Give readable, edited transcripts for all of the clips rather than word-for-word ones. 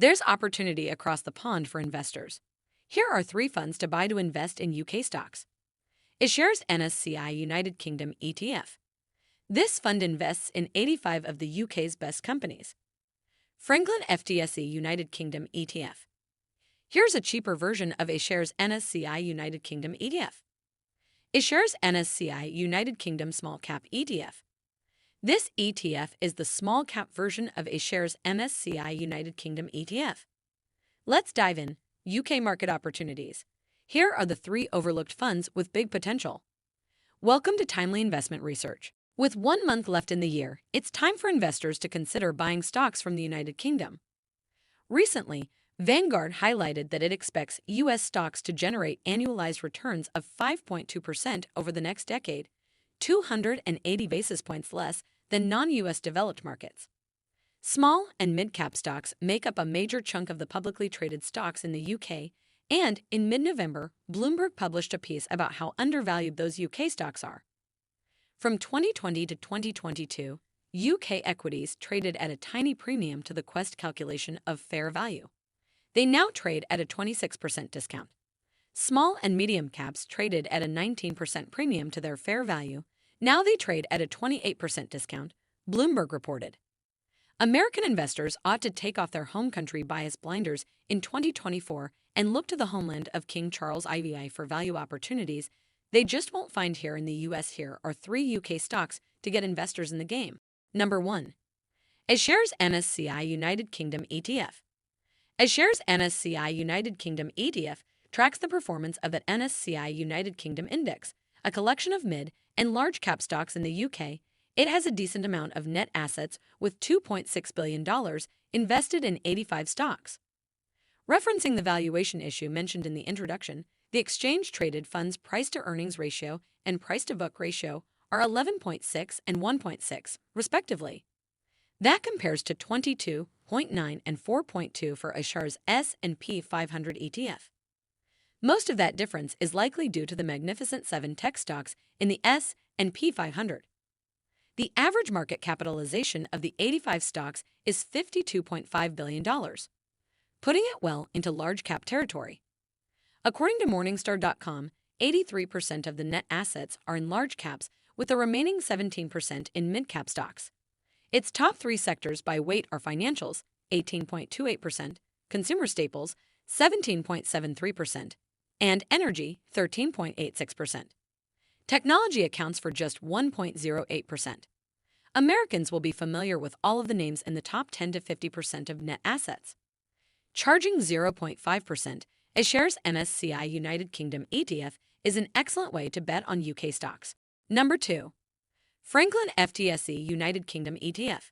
There's opportunity across the pond for investors. Here are three funds to buy to invest in UK stocks. iShares NSCI United Kingdom ETF. This fund invests in 85 of the UK's best companies. Franklin FTSE United Kingdom ETF. Here's a cheaper version of iShares NSCI United Kingdom ETF. iShares NSCI United Kingdom Small Cap ETF. This ETF is the small cap version of iShares MSCI United Kingdom ETF. Let's dive in. UK market opportunities. Here are the three overlooked funds with big potential. Welcome to Timely Investment Research. With 1 month left in the year, it's time for investors to consider buying stocks from the United Kingdom. Recently, Vanguard highlighted that it expects U.S. stocks to generate annualized returns of 5.2% over the next decade, 280 basis points less than non-U.S. developed markets. Small and mid-cap stocks make up a major chunk of the publicly traded stocks in the UK, and in mid-November, Bloomberg published a piece about how undervalued those UK stocks are. From 2020 to 2022, UK equities traded at a tiny premium to the Quest calculation of fair value. They now trade at a 26% discount. Small and medium caps traded at a 19% premium to their fair value. Now they trade at a 28% discount, Bloomberg reported. American investors ought to take off their home country bias blinders in 2024 and look to the homeland of King Charles IV for value opportunities they just won't find here in the US. Here are three UK stocks to get investors in the game. Number 1. iShares NSCI United Kingdom ETF. iShares NSCI United Kingdom ETF tracks the performance of the NSCI United Kingdom Index, a collection of mid and large cap stocks in the UK. It has a decent amount of net assets with $2.6 billion invested in 85 stocks. Referencing the valuation issue mentioned in the introduction, the exchange-traded fund's price-to-earnings ratio and price-to-book ratio are 11.6 and 1.6, respectively. That compares to 22.9 and 4.2 for iShares S&P 500 ETF. Most of that difference is likely due to the Magnificent Seven tech stocks in the S&P 500. The average market capitalization of the 85 stocks is $52.5 billion, putting it well into large cap territory. According to Morningstar.com, 83% of the net assets are in large caps, with the remaining 17% in mid-cap stocks. Its top three sectors by weight are financials, 18.28%, consumer staples, 17.73%, and energy, 13.86%. Technology accounts for just 1.08%. Americans will be familiar with all of the names in the top 10 to 50% of net assets. Charging 0.5%, iShares MSCI United Kingdom ETF is an excellent way to bet on UK stocks. Number 2. Franklin FTSE United Kingdom ETF.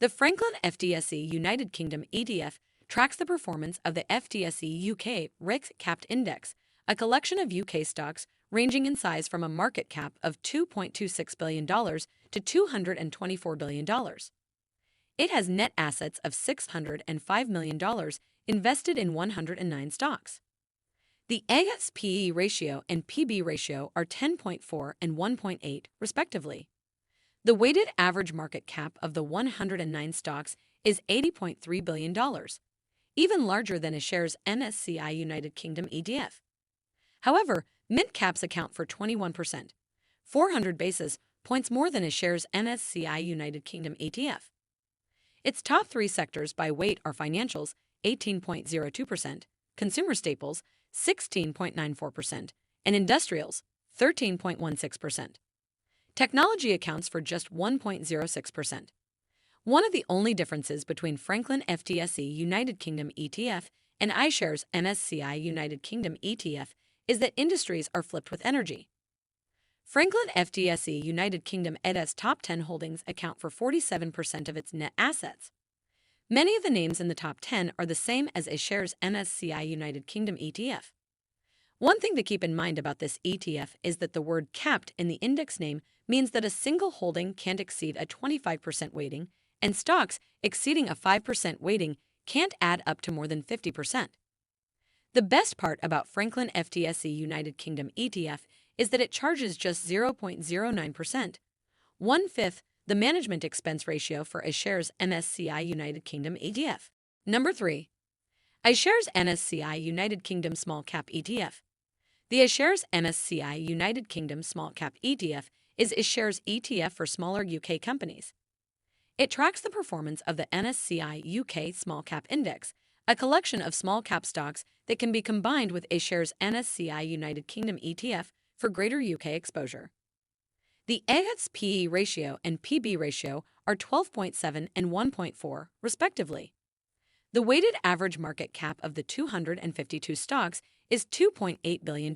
The Franklin FTSE United Kingdom ETF tracks the performance of the FTSE UK REX Capped Index, a collection of UK stocks ranging in size from a market cap of $2.26 billion to $224 billion. It has net assets of $605 million invested in 109 stocks. The AS/PE ratio and PB ratio are 10.4 and 1.8, respectively. The weighted average market cap of the 109 stocks is $80.3 billion, even larger than iShares MSCI United Kingdom ETF. However, mid-caps account for 21%, 400 basis points more than iShares MSCI United Kingdom ETF. Its top three sectors by weight are financials, 18.02%, consumer staples, 16.94%, and industrials, 13.16%. Technology accounts for just 1.06%. One of the only differences between Franklin FTSE United Kingdom ETF and iShares MSCI United Kingdom ETF is that industries are flipped with energy. Franklin FTSE United Kingdom ETF's top 10 holdings account for 47% of its net assets. Many of the names in the top 10 are the same as iShares MSCI United Kingdom ETF. One thing to keep in mind about this ETF is that the word capped in the index name means that a single holding can't exceed a 25% weighting, and stocks exceeding a 5% weighting can't add up to more than 50%. The best part about Franklin FTSE United Kingdom ETF is that it charges just 0.09%, 1/5 the management expense ratio for iShares MSCI United Kingdom ETF. Number 3. iShares NSCI United Kingdom Small Cap ETF. The iShares NSCI United Kingdom Small Cap ETF is iShares ETF for smaller UK companies. It tracks the performance of the NSCI UK Small Cap Index, a collection of small cap stocks that can be combined with iShares NSCI United Kingdom ETF for greater UK exposure. The ASPE ratio and PB ratio are 12.7 and 1.4, respectively. The weighted average market cap of the 252 stocks is $2.8 billion,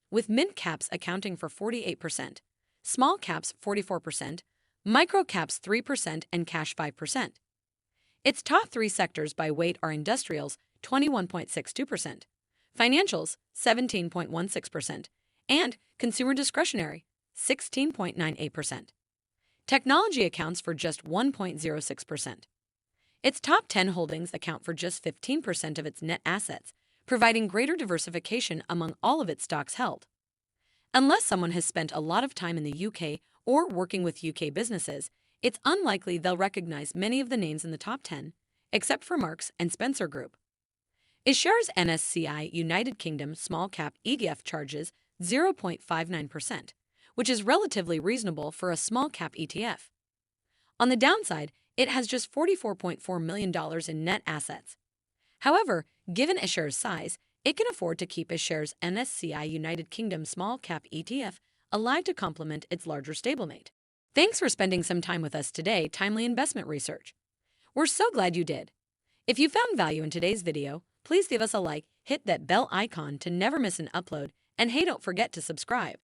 with mid caps accounting for 48%, small caps 44%, micro caps 3%, and cash 5%. Its top three sectors by weight are industrials 21.62%, financials 17.16%, and consumer discretionary 16.98%. Technology accounts for just 1.06%. Its top 10 holdings account for just 15% of its net assets, providing greater diversification among all of its stocks held. Unless someone has spent a lot of time in the UK or working with UK businesses, it's unlikely they'll recognize many of the names in the top 10, except for Marks and Spencer Group. iShares NSCI United Kingdom Small Cap ETF charges 0.59%, which is relatively reasonable for a small cap ETF. On the downside, it has just $44.4 million in net assets. However, given iShares' size, it can afford to keep iShares NSCI United Kingdom Small Cap ETF alive to complement its larger stablemate. Thanks for spending some time with us today, Timely Investment Research. We're so glad you did. If you found value in today's video, please give us a like, hit that bell icon to never miss an upload, and hey, don't forget to subscribe.